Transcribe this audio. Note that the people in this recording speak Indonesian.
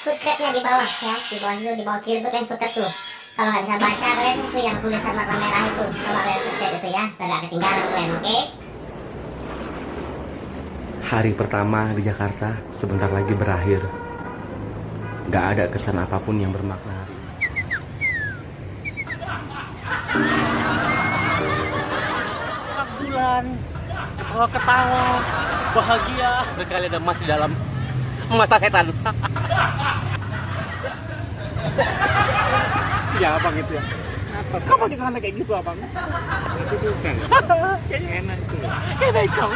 Subscribe-nya di bawah ya, di bawah itu, di bawah kiri tuh kalian subscribe tuh. Kalau nggak bisa baca kalian itu yang tulisan warna merah itu, coba kalian pencet itu ya, biar nggak ketinggalan kalian, oke? Hari pertama di Jakarta sebentar lagi berakhir. Gak ada kesan apapun yang bermakna hari ini. Bulan ketawa-ketawa bahagia sekali ada emas di dalam masa setan. Ya abang itu ya. Kamu pakai celana kayak gitu abang? Aku suka. Kayaknya enak tuh. Kayak becong.